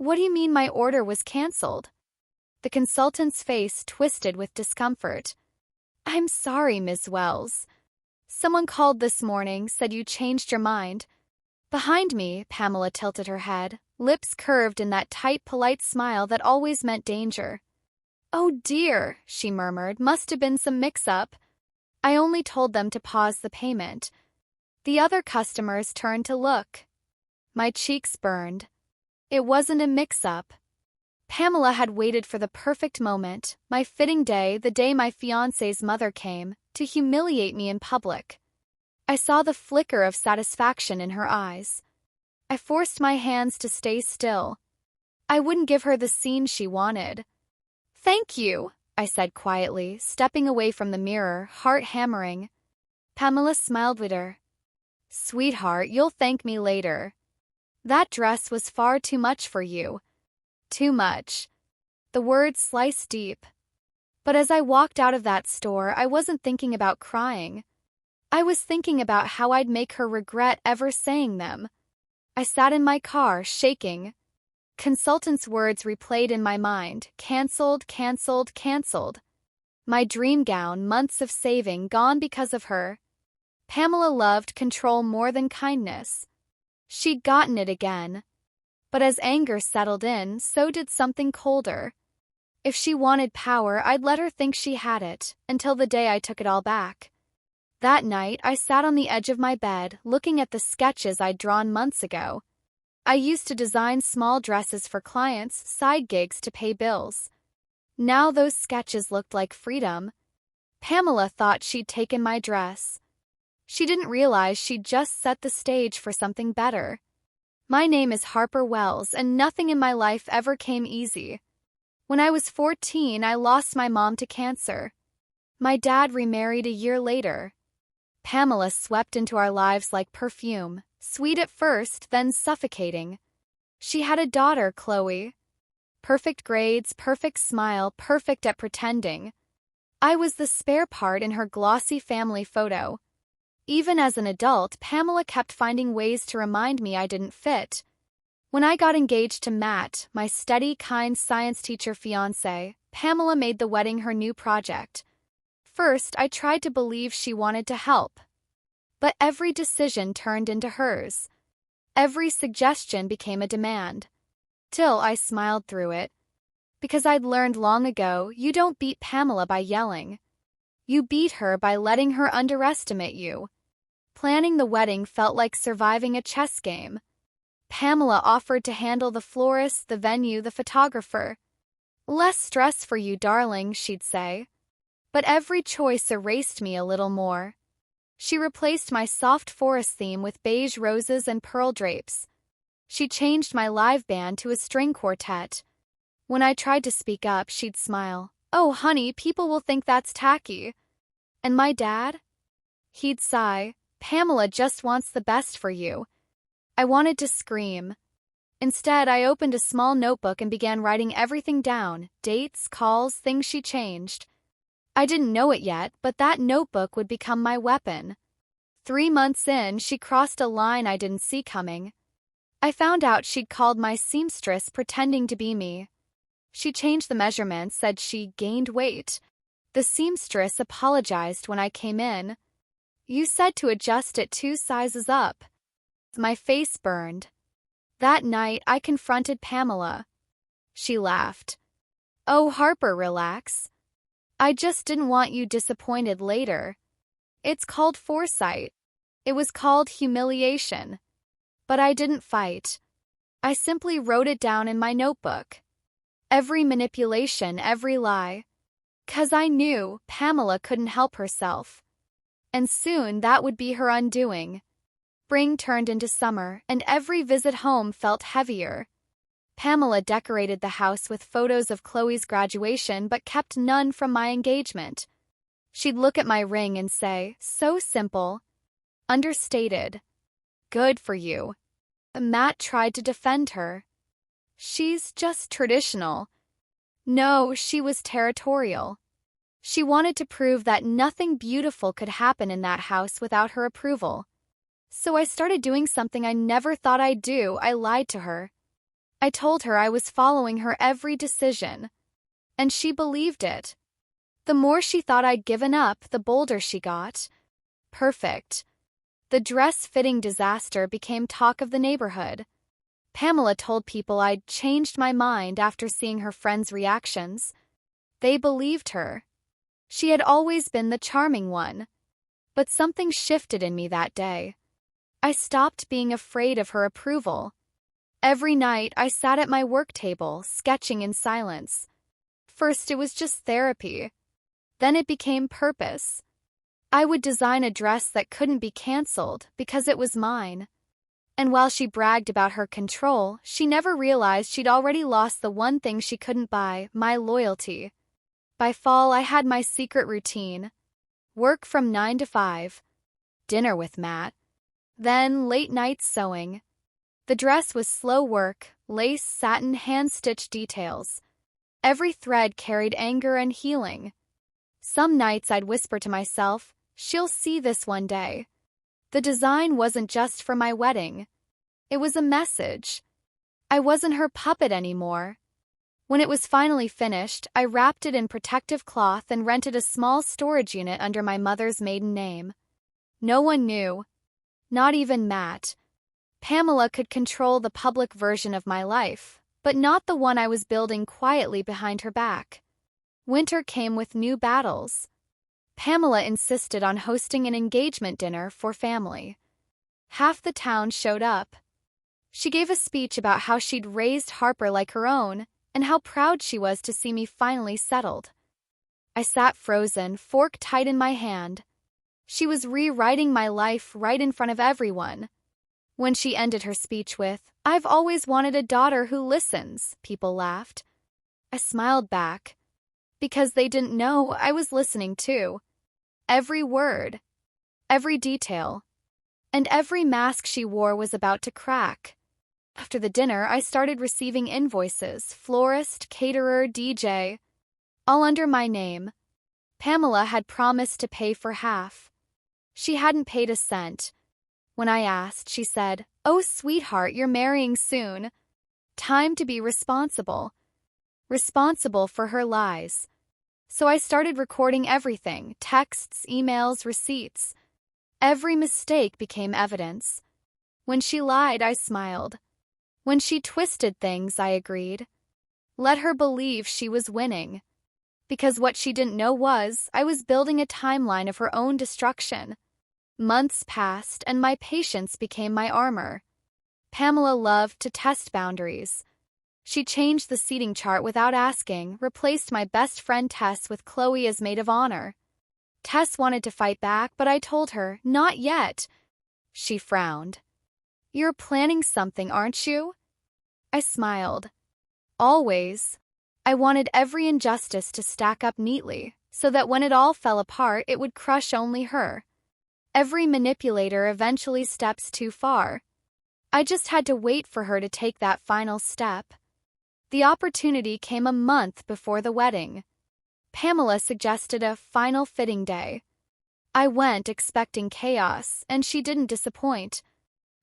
What do you mean my order was canceled? The consultant's face twisted with discomfort. I'm sorry, Ms. Wells. Someone called this morning, said you changed your mind. Behind me, Pamela tilted her head, lips curved in that tight, polite smile that always meant danger. Oh dear, she murmured, must have been some mix-up. I only told them to pause the payment. The other customers turned to look. My cheeks burned. It wasn't a mix-up. Pamela had waited for the perfect moment, my fitting day, the day my fiancé's mother came, to humiliate me in public. I saw the flicker of satisfaction in her eyes. I forced my hands to stay still. I wouldn't give her the scene she wanted. Thank you, I said quietly, stepping away from the mirror, heart hammering. Pamela smiled with her. Sweetheart, you'll thank me later. That dress was far too much for you. Too much. The words sliced deep. But as I walked out of that store, I wasn't thinking about crying. I was thinking about how I'd make her regret ever saying them. I sat in my car, shaking. Consultant's words replayed in my mind. Cancelled, cancelled, cancelled. My dream gown, months of saving, gone because of her. Pamela loved control more than kindness. She'd gotten it again. But as anger settled in, so did something colder. If she wanted power, I'd let her think she had it, until the day I took it all back. That night, I sat on the edge of my bed, looking at the sketches I'd drawn months ago. I used to design small dresses for clients, side gigs to pay bills. Now those sketches looked like freedom. Pamela thought she'd taken my dress. She didn't realize she'd just set the stage for something better. My name is Harper Wells, and nothing in my life ever came easy. When I was 14, I lost my mom to cancer. My dad remarried a year later. Pamela swept into our lives like perfume, sweet at first, then suffocating. She had a daughter, Chloe. Perfect grades, perfect smile, perfect at pretending. I was the spare part in her glossy family photo. Even as an adult, Pamela kept finding ways to remind me I didn't fit. When I got engaged to Matt, my steady, kind science teacher fiancé, Pamela made the wedding her new project. First, I tried to believe she wanted to help. But every decision turned into hers. Every suggestion became a demand. Till I smiled through it. Because I'd learned long ago, you don't beat Pamela by yelling. You beat her by letting her underestimate you. Planning the wedding felt like surviving a chess game. Pamela offered to handle the florist, the venue, the photographer. Less stress for you, darling, she'd say. But every choice erased me a little more. She replaced my soft forest theme with beige roses and pearl drapes. She changed my live band to a string quartet. When I tried to speak up, she'd smile. Oh, honey, people will think that's tacky. And my dad? He'd sigh. Pamela just wants the best for you. I wanted to scream. Instead, I opened a small notebook and began writing everything down, dates, calls, things she changed. I didn't know it yet, but that notebook would become my weapon. 3 months in, she crossed a line I didn't see coming. I found out she'd called my seamstress pretending to be me. She changed the measurements, said she gained weight. The seamstress apologized when I came in. You said to adjust it 2 sizes up. My face burned. That night, I confronted Pamela. She laughed. Oh, Harper, relax. I just didn't want you disappointed later. It's called foresight. It was called humiliation. But I didn't fight. I simply wrote it down in my notebook. Every manipulation, every lie. 'Cause I knew Pamela couldn't help herself. And soon that would be her undoing. Spring turned into summer, and every visit home felt heavier. Pamela decorated the house with photos of Chloe's graduation but kept none from my engagement. She'd look at my ring and say, so simple. Understated. Good for you. Matt tried to defend her. She's just traditional. No, she was territorial. She wanted to prove that nothing beautiful could happen in that house without her approval. So I started doing something I never thought I'd do. I lied to her. I told her I was following her every decision, and she believed it. The more she thought I'd given up, the bolder she got. Perfect. The dress-fitting disaster became talk of the neighborhood. Pamela told people I'd changed my mind after seeing her friends' reactions. They believed her. She had always been the charming one. But something shifted in me that day. I stopped being afraid of her approval. Every night I sat at my work table, sketching in silence. First it was just therapy. Then it became purpose. I would design a dress that couldn't be canceled because it was mine. And while she bragged about her control, she never realized she'd already lost the one thing she couldn't buy, my loyalty. By fall, I had my secret routine. Work from 9 to 5. Dinner with Matt. Then late night sewing. The dress was slow work, lace, satin, hand-stitched details. Every thread carried anger and healing. Some nights I'd whisper to myself, she'll see this one day. The design wasn't just for my wedding. It was a message. I wasn't her puppet anymore. When it was finally finished, I wrapped it in protective cloth and rented a small storage unit under my mother's maiden name. No one knew. Not even Matt. Pamela could control the public version of my life, but not the one I was building quietly behind her back. Winter came with new battles. Pamela insisted on hosting an engagement dinner for family. Half the town showed up. She gave a speech about how she'd raised Harper like her own and how proud she was to see me finally settled. I sat frozen, fork tight in my hand. She was rewriting my life right in front of everyone. When she ended her speech with, "I've always wanted a daughter who listens," people laughed. I smiled back, because they didn't know I was listening too. Every word, every detail, and every mask she wore was about to crack. After the dinner, I started receiving invoices, florist, caterer, DJ, all under my name. Pamela had promised to pay for half. She hadn't paid a cent. When I asked, she said, "Oh, sweetheart, you're marrying soon. Time to be responsible." Responsible for her lies. So I started recording everything, texts, emails, receipts. Every mistake became evidence. When she lied, I smiled. When she twisted things, I agreed. Let her believe she was winning. Because what she didn't know was, I was building a timeline of her own destruction. Months passed, and my patience became my armor. Pamela loved to test boundaries. She changed the seating chart without asking, replaced my best friend Tess with Chloe as maid of honor. Tess wanted to fight back, but I told her, "Not yet." She frowned. "You're planning something, aren't you?" I smiled. Always. I wanted every injustice to stack up neatly, so that when it all fell apart, it would crush only her. Every manipulator eventually steps too far. I just had to wait for her to take that final step. The opportunity came a month before the wedding. Pamela suggested a final fitting day. I went expecting chaos, and she didn't disappoint.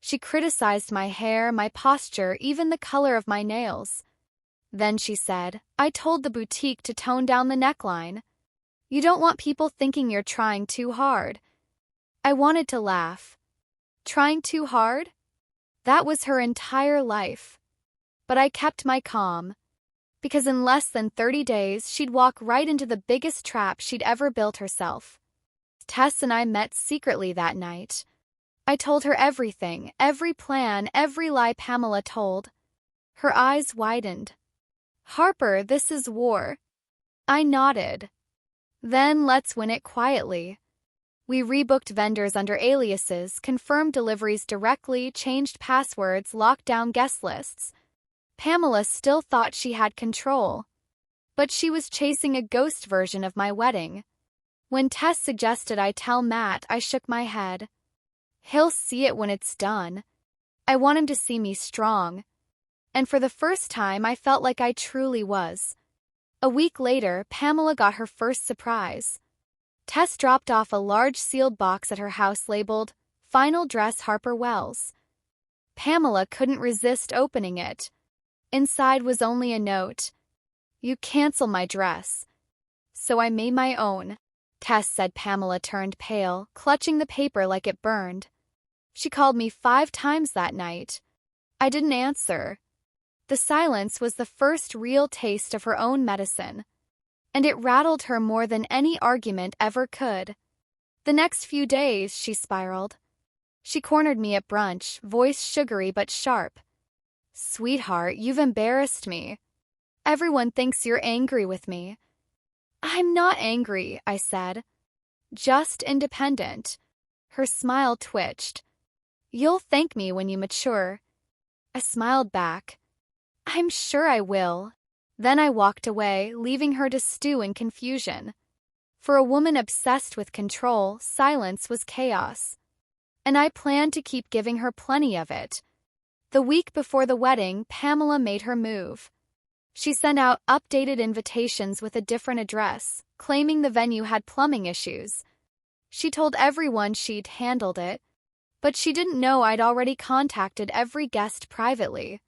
She criticized my hair, my posture, even the color of my nails. Then she said, "I told the boutique to tone down the neckline. You don't want people thinking you're trying too hard." I wanted to laugh. Trying too hard? That was her entire life. But I kept my calm. Because in less than 30 days, she'd walk right into the biggest trap she'd ever built herself. Tess and I met secretly that night. I told her everything, every plan, every lie Pamela told. Her eyes widened. "Harper, this is war." I nodded. "Then let's win it quietly." We rebooked vendors under aliases, confirmed deliveries directly, changed passwords, locked down guest lists. Pamela still thought she had control. But she was chasing a ghost version of my wedding. When Tess suggested I tell Matt, I shook my head. He'll see it when it's done. I want him to see me strong. And for the first time, I felt like I truly was. A week later, Pamela got her first surprise. Tess dropped off a large sealed box at her house labeled, "Final Dress Harper Wells." Pamela couldn't resist opening it. Inside was only a note. You cancel my dress. So I made my own. Tess said. Pamela turned pale, clutching the paper like it burned. She called me 5 times that night. I didn't answer. The silence was the first real taste of her own medicine, and it rattled her more than any argument ever could. The next few days, she spiraled. She cornered me at brunch, voice sugary but sharp. Sweetheart, you've embarrassed me. Everyone thinks you're angry with me. I'm not angry, I said. Just independent. Her smile twitched. You'll thank me when you mature. I smiled back. I'm sure I will. Then I walked away, leaving her to stew in confusion. For a woman obsessed with control, silence was chaos. And I planned to keep giving her plenty of it. The week before the wedding, Pamela made her move. She sent out updated invitations with a different address, claiming the venue had plumbing issues. She told everyone she'd handled it, but she didn't know I'd already contacted every guest privately.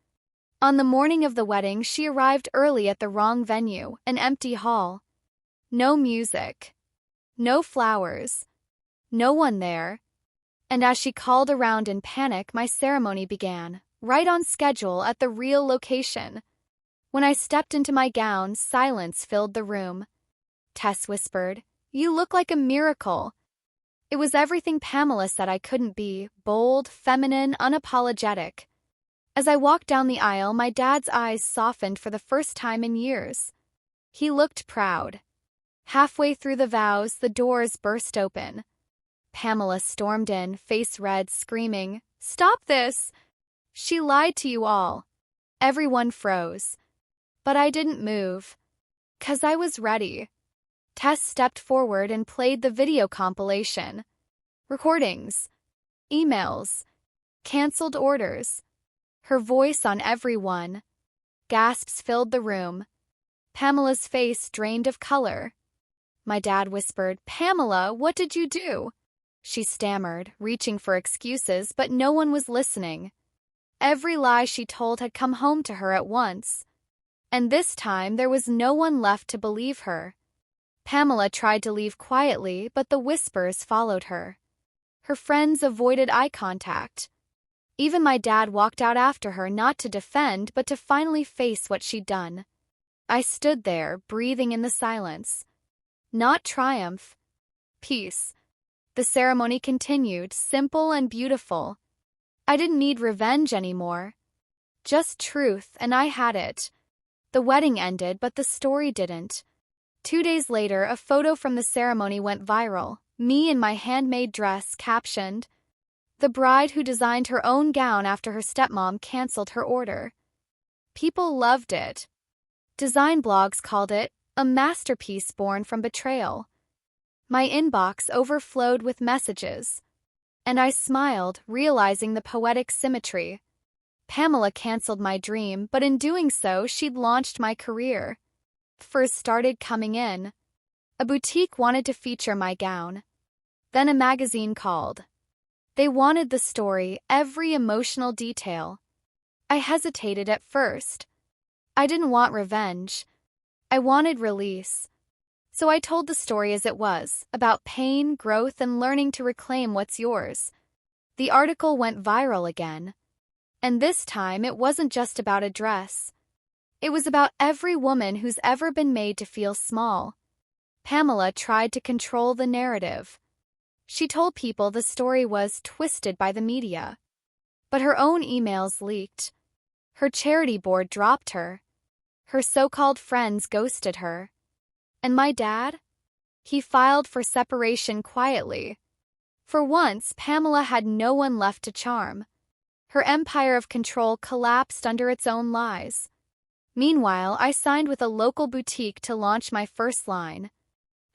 On the morning of the wedding, she arrived early at the wrong venue, an empty hall. No music. No flowers. No one there. And as she called around in panic, my ceremony began, right on schedule at the real location. When I stepped into my gown, silence filled the room. Tess whispered, "You look like a miracle." It was everything Pamela said I couldn't be: bold, feminine, unapologetic. As I walked down the aisle, my dad's eyes softened for the first time in years. He looked proud. Halfway through the vows, the doors burst open. Pamela stormed in, face red, screaming, "Stop this! She lied to you all." Everyone froze. But I didn't move. 'Cause I was ready. Tess stepped forward and played the video compilation. Recordings. Emails. Cancelled orders. Her voice on every one. Gasps filled the room. Pamela's face drained of color. My dad whispered, "Pamela, what did you do?" She stammered, reaching for excuses, but no one was listening. Every lie she told had come home to her at once. And this time there was no one left to believe her. Pamela tried to leave quietly, but the whispers followed her. Her friends avoided eye contact. Even my dad walked out after her, not to defend, but to finally face what she'd done. I stood there, breathing in the silence. Not triumph. Peace. The ceremony continued, simple and beautiful. I didn't need revenge anymore. Just truth, and I had it. The wedding ended, but the story didn't. 2 days later, a photo from the ceremony went viral. Me in my handmade dress, captioned, "The bride who designed her own gown after her stepmom canceled her order." People loved it. Design blogs called it a masterpiece born from betrayal. My inbox overflowed with messages. And I smiled, realizing the poetic symmetry. Pamela canceled my dream, but in doing so, she'd launched my career. Offers started coming in. A boutique wanted to feature my gown. Then a magazine called. They wanted the story, every emotional detail. I hesitated at first. I didn't want revenge. I wanted release. So I told the story as it was, about pain, growth, and learning to reclaim what's yours. The article went viral again. And this time, it wasn't just about a dress. It was about every woman who's ever been made to feel small. Pamela tried to control the narrative. She told people the story was twisted by the media. But her own emails leaked. Her charity board dropped her. Her so-called friends ghosted her. And my dad? He filed for separation quietly. For once, Pamela had no one left to charm. Her empire of control collapsed under its own lies. Meanwhile, I signed with a local boutique to launch my first line.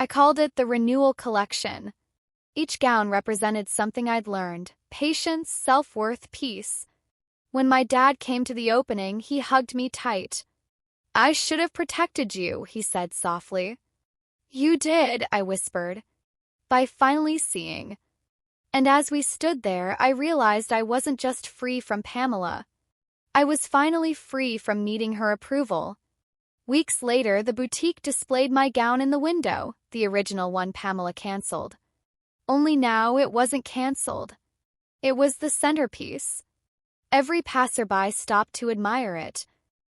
I called it the Renewal Collection. Each gown represented something I'd learned: patience, self-worth, peace. When my dad came to the opening, he hugged me tight. "I should have protected you," he said softly. "You did," I whispered, by finally seeing. And as we stood there, I realized I wasn't just free from Pamela. I was finally free from needing her approval. Weeks later, the boutique displayed my gown in the window, the original one Pamela canceled. Only now it wasn't canceled. It was the centerpiece. Every passerby stopped to admire it.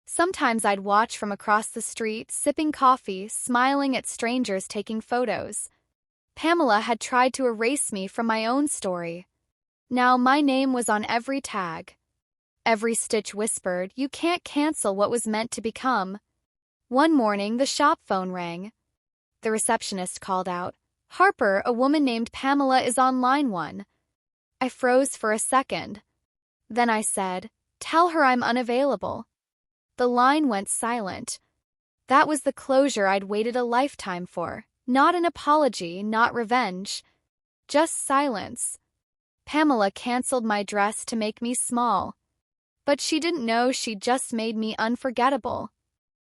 Sometimes I'd watch from across the street, sipping coffee, smiling at strangers taking photos. Pamela had tried to erase me from my own story. Now my name was on every tag. Every stitch whispered, "You can't cancel what was meant to become." One morning, the shop phone rang. The receptionist called out, "Harper, a woman named Pamela is on line 1. I froze for a second. Then I said, "Tell her I'm unavailable." The line went silent. That was the closure I'd waited a lifetime for. Not an apology, not revenge. Just silence. Pamela canceled my dress to make me small. But she didn't know she'd just made me unforgettable.